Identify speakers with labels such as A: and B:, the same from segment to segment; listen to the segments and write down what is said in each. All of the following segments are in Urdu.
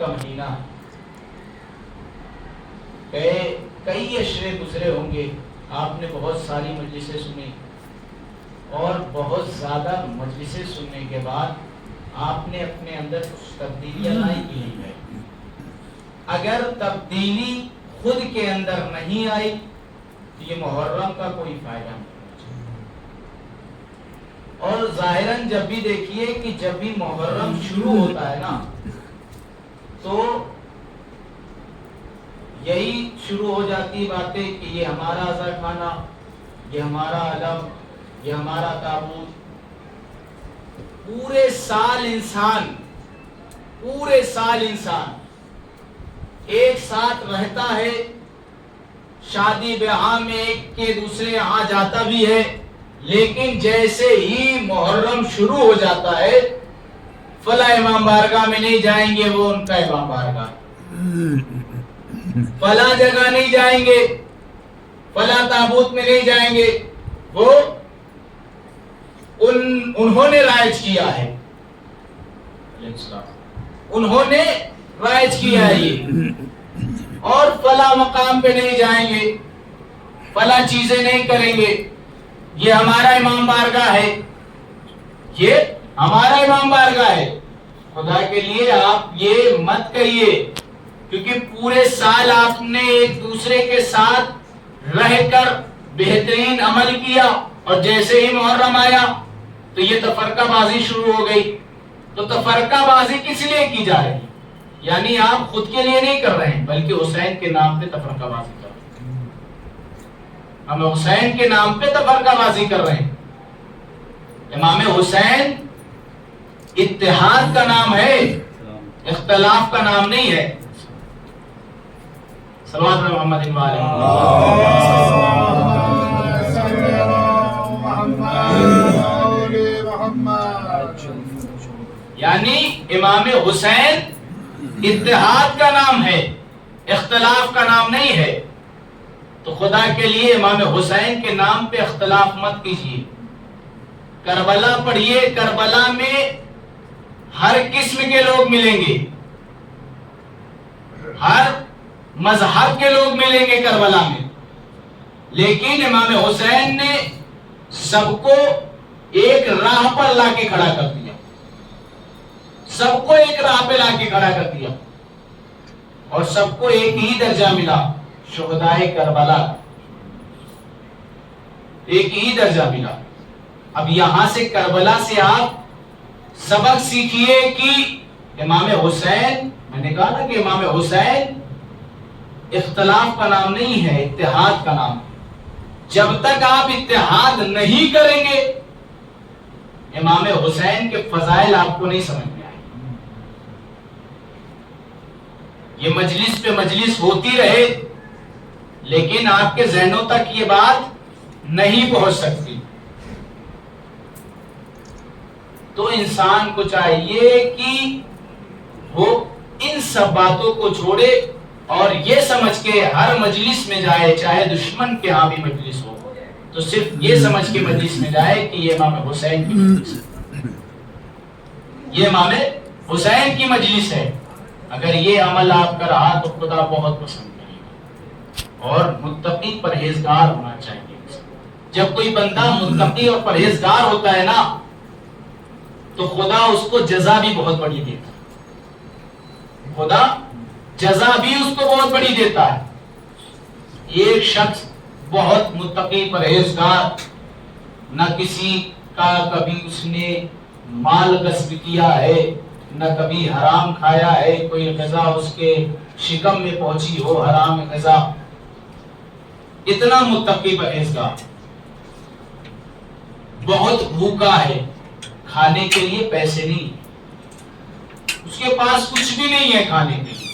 A: کا مہینہ کئی اشرے گزرے ہوں گے، آپ نے بہت ساری مجلسیں سنی اور بہت زیادہ مجلسیں سننے کے بعد آپ نے اپنے اندر کچھ تبدیلیاں لائی کی نہیں ہے۔ اگر تبدیلی خود کے اندر نہیں آئی تو یہ محرم کا کوئی فائدہ نہیں۔ اور ظاہراً جب بھی دیکھیے کہ جب بھی محرم شروع ہوتا ہے نا تو یہی شروع ہو جاتی باتیں کہ یہ ہمارا عزا خانہ، یہ ہمارا علم، یہ ہمارا تابوت۔ پورے سال انسان ایک ساتھ رہتا ہے، شادی بیاہ میں ایک کے دوسرے یہاں جاتا بھی ہے، لیکن جیسے ہی محرم شروع ہو جاتا ہے فلاں امام بارگاہ میں نہیں جائیں گے، وہ ان کا امام بارگاہ، فلاں جگہ نہیں جائیں گے، فلاں تابوت میں نہیں جائیں گے، وہ انہوں نے رائج کیا ہے، انہوں نے رائج کیا ہے یہ، اور فلاں مقام پہ نہیں جائیں گے، فلاں چیزیں نہیں کریں گے، یہ ہمارا امام بارگاہ ہے، یہ ہمارا امام بارگاہ ہے۔ خدا کے لیے آپ یہ مت کہیے، کیونکہ پورے سال آپ نے ایک دوسرے کے ساتھ رہ کر بہترین عمل کیا، اور جیسے ہی محرم آیا تو یہ تفرقہ بازی شروع ہو گئی۔ تو تفرقہ بازی کس لیے کی جا رہی ہے؟ یعنی آپ خود کے لیے نہیں کر رہے ہیں، بلکہ حسین کے نام پہ تفرقہ بازی کر رہے ہیں۔ ہم حسین کے نام پہ تفرقہ بازی کر رہے ہیں۔ امام حسین اتحاد کا نام ہے، اختلاف کا نام نہیں ہے۔ صلوات محمد یعنی امام حسین اتحاد کا نام ہے، اختلاف کا نام نہیں ہے۔ تو خدا کے لیے امام حسین کے نام پہ اختلاف مت کیجیے۔ کربلا پڑھیے، کربلا میں ہر قسم کے لوگ ملیں گے، ہر مذہب کے لوگ ملیں گے کربلا میں، لیکن امام حسین نے سب کو ایک راہ پر لا کے کھڑا کر دیا، سب کو ایک راہ پہ لا کے کھڑا کر دیا، اور سب کو ایک ہی درجہ ملا، شہدائے کربلا ایک ہی درجہ ملا۔ اب یہاں سے کربلا سے آپ سبق سیکھیے کہ امام حسین، میں نے کہا نا کہ امام حسین اختلاف کا نام نہیں ہے، اتحاد کا نام ہے۔ جب تک آپ اتحاد نہیں کریں گے امام حسین کے فضائل آپ کو نہیں سمجھ میں آئے۔ یہ مجلس پہ مجلس ہوتی رہے لیکن آپ کے ذہنوں تک یہ بات نہیں پہنچ سکتی۔ تو انسان کو چاہیے کہ وہ ان سب باتوں کو چھوڑے اور یہ سمجھ کے ہر مجلس میں جائے، چاہے دشمن کے ہاں بھی مجلس ہو تو صرف یہ سمجھ کے مجلس میں جائے کہ یہ امام حسین کی مجلس ہے، یہ امام حسین کی مجلس ہے۔ اگر یہ عمل آپ کا رہا تو خدا بہت پسند کرے گا۔ اور متقی پرہیزگار ہونا چاہیے۔ جب کوئی بندہ متقی اور پرہیزگار ہوتا ہے نا تو خدا اس کو جزا بھی بہت بڑی دیتا ہے، خدا جزا بھی اس کو بہت بڑی دیتا ہے۔ ایک شخص بہت متقی پرہیزگار، نہ کسی کا کبھی اس نے مال غصب کیا ہے، نہ کبھی حرام کھایا ہے، کوئی غذا اس کے شکم میں پہنچی ہو حرام غذا، اتنا متقی پرہیزگار، بہت بھوکا ہے، کھانے کے لیے پیسے نہیں، اس کے پاس کچھ بھی نہیں ہے کھانے کے لیے۔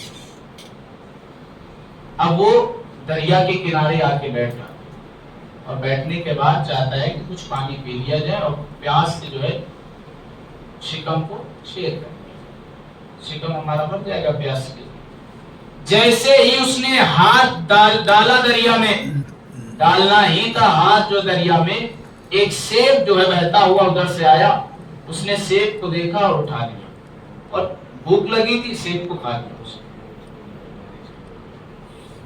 A: اب وہ دریا کے کنارے آ کے بیٹھ جاتا ہے اور بیٹھنے کے بعد چاہتا ہے کہ کچھ پانی پی لیا جائے اور پیاس سے جو ہے شکم کو شیر کر دیا، شکم ہمارا بھر جائے گا پیاس سے۔ جیسے ہی اس نے ہاتھ ڈالا دریا میں، ڈالنا ہی تھا ہاتھ جو دریا میں، ایک سیب جو ہے بہتا ہوا ادھر سے آیا، اس نے سیب کو دیکھا اور اٹھا لیا اور بھوک لگی تھی، سیب کو کھا لیا اس نے۔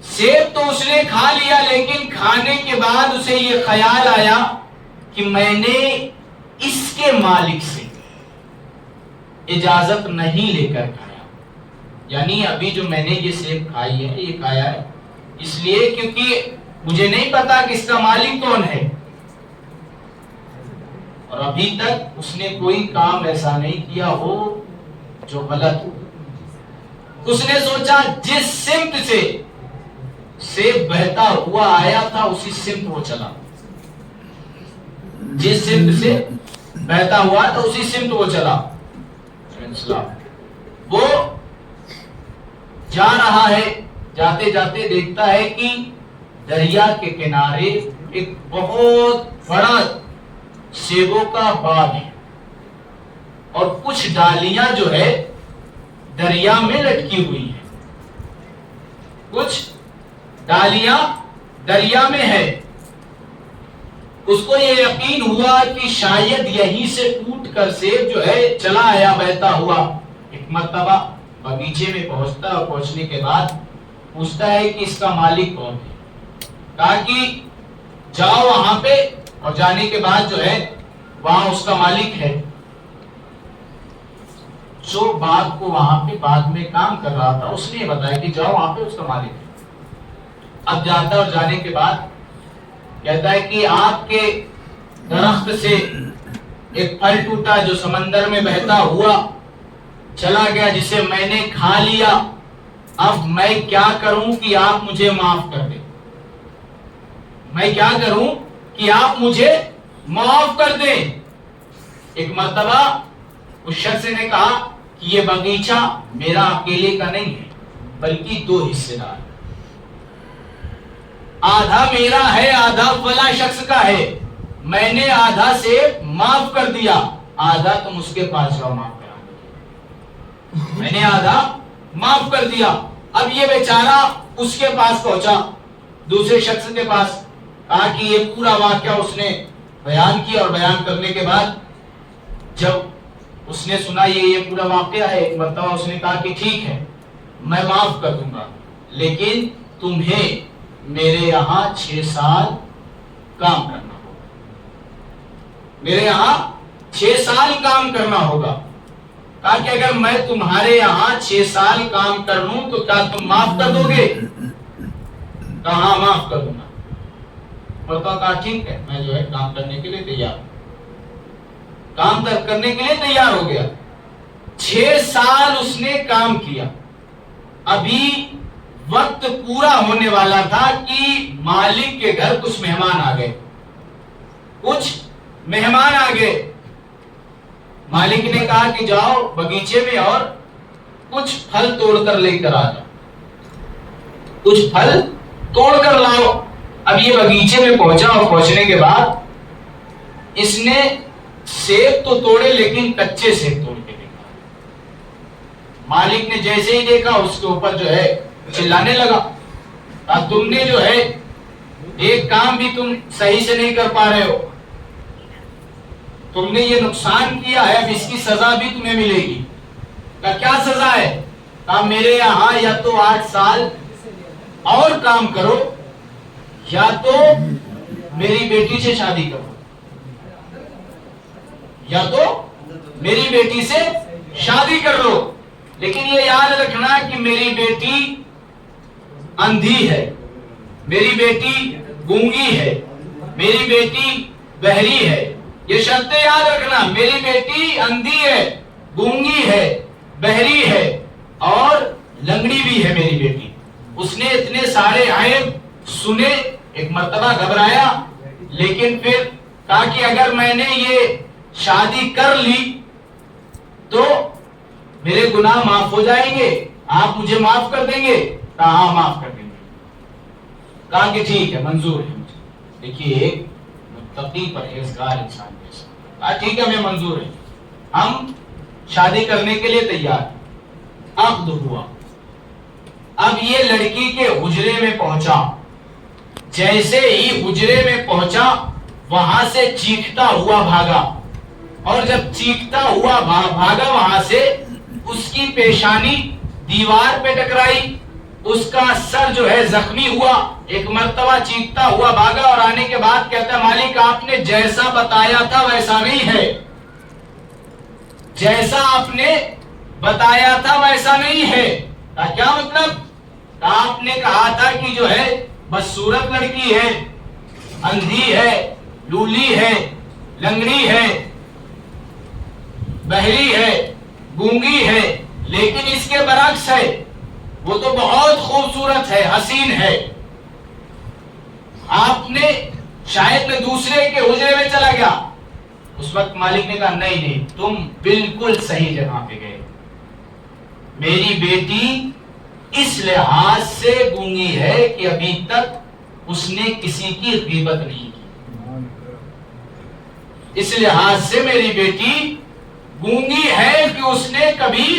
A: سیب تو اس نے کھا لیا، لیکن کھانے کے بعد اسے یہ خیال آیا کہ میں نے اس کے مالک سے اجازت نہیں لے کر کھایا، یعنی ابھی جو میں نے یہ سیب کھائی ہے، یہ کھایا ہے اس لیے کیونکہ مجھے نہیں پتا کہ اس کا مالک کون ہے، اور ابھی تک اس نے کوئی کام ایسا نہیں کیا ہو جو غلط ہو۔ اس نے سوچا جس سمت سے سیب بہتا ہوا آیا تھا اسی سمت وہ چلا، جس سمت سے بہتا ہوا تھا اسی سمت وہ چلا۔ وہ جا رہا ہے، جاتے جاتے دیکھتا ہے کہ دریا کے کنارے ایک بہت بڑا سیبوں کا باغ ہے، اور کچھ ڈالیاں جو ہے دریا میں لٹکی ہوئی ہیں، کچھ ڈالیاں دریا میں ہے۔ اس کو یہ یقین ہوا کہ شاید یہیں سے ٹوٹ کر سیب جو ہے چلا آیا بہتا ہوا۔ ایک مرتبہ باغیچے میں پہنچتا، اور پہنچنے کے بعد پوچھتا ہے کہ اس کا مالک کون ہے۔ کہا کہ جاؤ وہاں پہ، اور جانے کے بعد جو ہے وہاں اس کا مالک ہے، جو باغ کو وہاں پہ باغ میں کام کر رہا تھا اس نے بتایا کہ جاؤ وہاں پہ اس کا مالک ہے۔ اب جاتا، اور جانے کے بعد کہتا ہے کہ آپ کے درخت سے ایک پھل ٹوٹا جو سمندر میں بہتا ہوا چلا گیا، جسے میں نے کھا لیا، اب میں کیا کروں کہ آپ مجھے معاف کر دیں، میں کیا کروں کہ آپ مجھے معاف کر دیں۔ ایک مرتبہ اس شخص نے کہا کہ یہ باغیچہ میرا اکیلے کا نہیں ہے بلکہ دو حصے دار، آدھا میرا ہے آدھا فلاں شخص کا ہے، میں نے آدھا سے معاف کر دیا، آدھا تم اس کے پاس جاؤ معاف کرا، میں نے آدھا معاف کر دیا۔ اب یہ بیچارہ اس کے پاس پہنچا، دوسرے شخص کے پاس، کہا کہ یہ پورا واقعہ اس نے بیان کیا، اور بیان کرنے کے بعد جب اس نے سنا یہ پورا واقعہ ہے، ایک مرتبہ اس نے کہا کہ ٹھیک ہے میں معاف کر دوں گا، لیکن تمہیں میرے یہاں 6 سال کام کرنا ہوگا، میرے یہاں 6 سال کام کرنا ہوگا۔ کہا کہ اگر میں تمہارے یہاں 6 سال کام کر لوں تو کیا تم معاف کر دو گے؟ کہا ہاں معاف کر دوں گا۔ مرتبہ کہا ٹھیک ہے میں جو ہے کام کرنے کے لیے تیار، کام کرنے کے لیے تیار ہو گیا۔ 6 سال اس نے کام کیا، ابھی وقت پورا ہونے والا تھا کہ مالک کے گھر کچھ مہمان آ گئے، کچھ مہمان آ گئے۔ مالک نے کہا کہ جاؤ باغیچے میں اور کچھ پھل توڑ کر لے کر آ جاؤ، کچھ پھل توڑ کر لاؤ۔ اب یہ باغیچے میں پہنچا، اور پہنچنے کے بعد اس نے سیب تو توڑے لیکن کچے سیب توڑ کے دیکھا۔ مالک نے جیسے ہی دیکھا اس کے اوپر جو ہے چلانے لگا، تم نے جو ہے ایک کام بھی تم صحیح سے نہیں کر پا رہے ہو، تم نے یہ نقصان کیا ہے، اب اس کی سزا بھی تمہیں ملے گی۔ کیا سزا ہے؟ کہا میرے یہاں یا تو 8 سال اور کام کرو، یا تو میری بیٹی سے شادی کرو، یا تو میری بیٹی سے شادی کر لو، لیکن یہ یاد رکھنا کہ میری بیٹی اندھی ہے، میری بیٹی گونگی ہے، میری بیٹی بہری ہے، یہ شرطیں یاد رکھنا، میری بیٹی اندھی ہے، گونگی ہے، بہری ہے اور لنگڑی بھی ہے میری بیٹی۔ اس نے اتنے سارے عیب سنے، ایک مرتبہ گھبرایا، لیکن پھر کہا کہ اگر میں نے یہ شادی کر لی تو میرے گناہ معاف ہو جائیں گے، آپ مجھے معاف کر دیں گے؟ کہا ہاں معاف کر دیں گے۔ کہا کہ ٹھیک ہے منظور ہے مجھے۔ دیکھیے ایک متقی پرہیزگار انسان جیسا، کہا ٹھیک ہے میں منظور ہے، ہم شادی کرنے کے لیے تیار۔ عقد ہوا۔ اب یہ لڑکی کے حجرے میں پہنچا، جیسے ہی حجرے میں پہنچا وہاں سے چیختا ہوا بھاگا، اور جب چیختا ہوا بھاگا وہاں سے اس کی پیشانی دیوار پہ ٹکرائی، اس کا سر جو ہے زخمی ہوا، ایک مرتبہ چیختا ہوا بھاگا اور آنے کے بعد کہتا ہے مالک آپ نے جیسا بتایا تھا ویسا نہیں ہے، جیسا آپ نے بتایا تھا ویسا نہیں ہے۔ کیا مطلب؟ آپ نے کہا تھا کہ جو ہے بدصورت لڑکی ہے، اندھی ہے، لولی ہے، لنگڑی ہے، بہری ہے، گونگی ہے، لیکن اس کے برعکس ہے، وہ تو بہت خوبصورت ہے، حسین ہے۔ آپ نے شاید میں دوسرے کے حجرے میں چلا گیا۔ اس وقت مالک نے کہا نہیں نہیں، تم بالکل صحیح جگہ پہ گئے، میری بیٹی اس لحاظ سے گونگی ہے کہ ابھی تک اس نے کسی کی غیبت نہیں کی، اس لحاظ سے میری بیٹی گونگی ہے کہ اس نے کبھی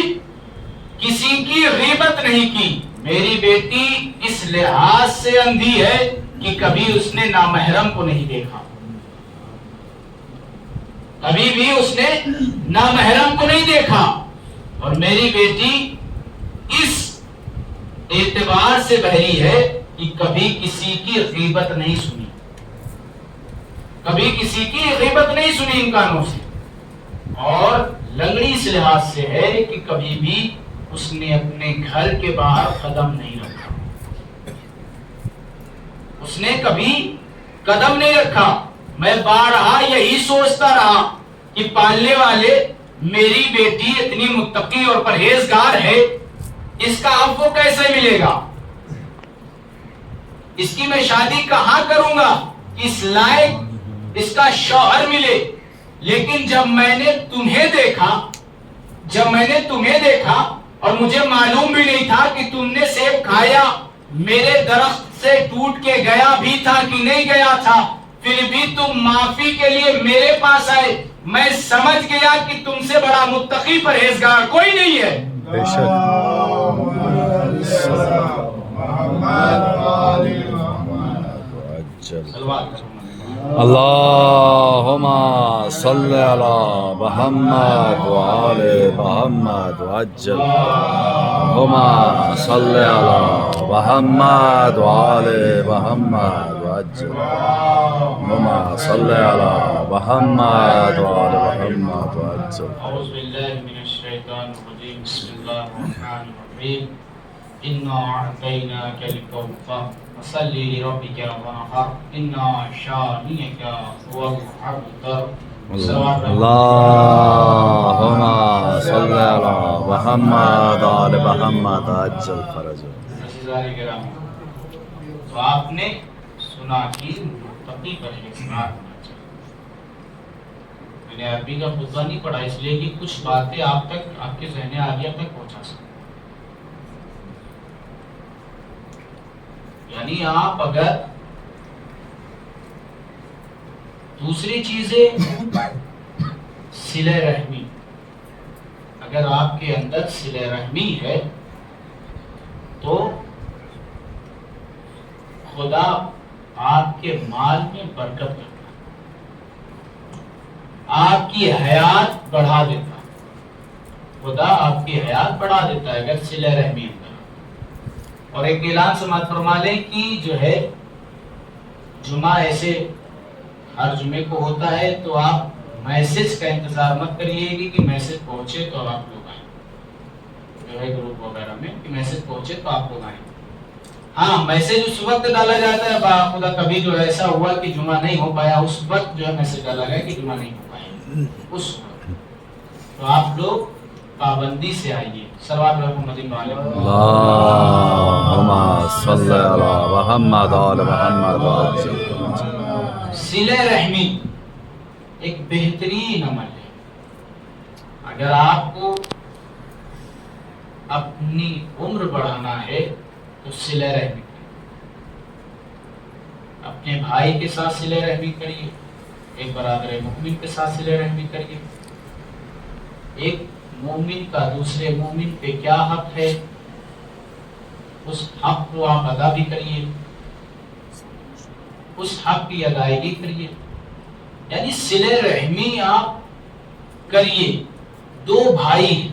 A: کسی کی غیبت نہیں کی، میری بیٹی اس لحاظ سے اندھی ہے کہ کبھی اس نے نامحرم کو نہیں دیکھا، کبھی بھی اس نے نامحرم کو نہیں دیکھا، اور میری بیٹی اس اعتبار سے بہری ہے کہ کبھی کسی کی غیبت نہیں سنی، کبھی کسی کی غیبت نہیں سنی ان کانوں سے، اور لنگڑی اس لحاظ سے ہے کہ کبھی بھی اس نے اپنے گھر کے باہر قدم نہیں رکھا، اس نے کبھی قدم نہیں رکھا۔ میں بارہا یہی سوچتا رہا کہ پالنے والے میری بیٹی اتنی متقی اور پرہیزگار ہے، اس کا عفو کیسے ملے گا، اس کی میں شادی کہاں کروں گا کہ اس لائق اس کا شوہر ملے۔ لیکن جب میں نے تمہیں دیکھا اور مجھے معلوم بھی نہیں تھا کہ تم نے سیب کھایا، میرے درخت سے ٹوٹ کے گیا بھی تھا کہ نہیں گیا تھا، پھر بھی تم معافی کے لیے میرے پاس آئے، میں سمجھ گیا کہ تم سے بڑا متقی پرہیزگار کوئی نہیں ہے۔
B: بے شک اللہم صلی علی محمد وآل محمد وعجل، اللہم صلی علی محمد وآل محمد وعجل، اللہم صلی علی محمد وآل محمد وعجل۔
A: اعوذ باللہ من الشیطان الرجیم، بسم اللہ الرحمن الرحیم، انا اعطیناک الکوثر فصل لربک وانحر ان شانئک هو الابتر۔
B: اللہم صلی علی محمد وآل محمد وعجل فرجہ۔
A: عزیزان کرام، تو آپ نے سنا کہ متقی پرہیزگار ہونا چاہیے۔ میں نے عربی کا خطبہ نہیں پڑھا اس لیے کہ کچھ باتیں آپ تک، آپ کے ذہن عالیہ تک پہنچا سکیں۔ یعنی آپ اگر دوسری چیزیں صلہ رحمی، اگر آپ کے اندر صلہ رحمی ہے تو خدا آپ کے مال میں برکت کرتا، آپ کی حیات بڑھا دیتا، خدا آپ کی حیات بڑھا دیتا ہے اگر صلہ رحمی اندر۔ اور ایک اعلان سماعت فرما لیں کہ جو ہے جمعہ ایسے ہر جمعے کو ہوتا ہے، تو آپ میسج کا انتظار مت کریے کہ میسج پہنچے تو آپ لوگ آئیں، جو ہے گروپ وغیرہ میں کہ میسج پہنچے تو آپ لوگ آئیں۔ ہاں میسج اس وقت ڈالا جاتا ہے خدا کبھی جو ایسا ہوا کہ جمعہ نہیں ہو پایا، اس وقت جو ہے میسج ڈالا گیا کہ جمعہ نہیں ہو پایا، اس وقت تو آپ لوگ پابندی سے آئیے۔ صلوات محمد علیہ
B: اللہم صلی علی محمد وآل محمد وعجل۔
A: صلہ رحمی ایک بہترین عمل ہے۔ اگر آپ کو اپنی عمر بڑھانا ہے تو صلہ رحمی کریے، اپنے بھائی کے ساتھ صلہ رحمی کریے، ایک برادر مومن کے ساتھ صلہ رحمی کریے۔ ایک مومن کا دوسرے مومن پہ کیا حق ہے، اس حق کو آپ ادا بھی کریے، اس حق کی ادائیگی کریے، یعنی صلہ رحمی آپ کریے۔ دو بھائی ہیں،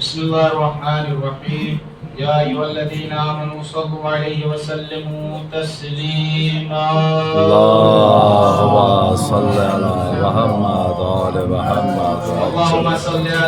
A: بسم الله الرحمن الرحيم يا أيها الذين آمنوا صلوا عليه وسلموا تسليما
B: اللهم صل على محمد وآل محمد
A: اللهم صل على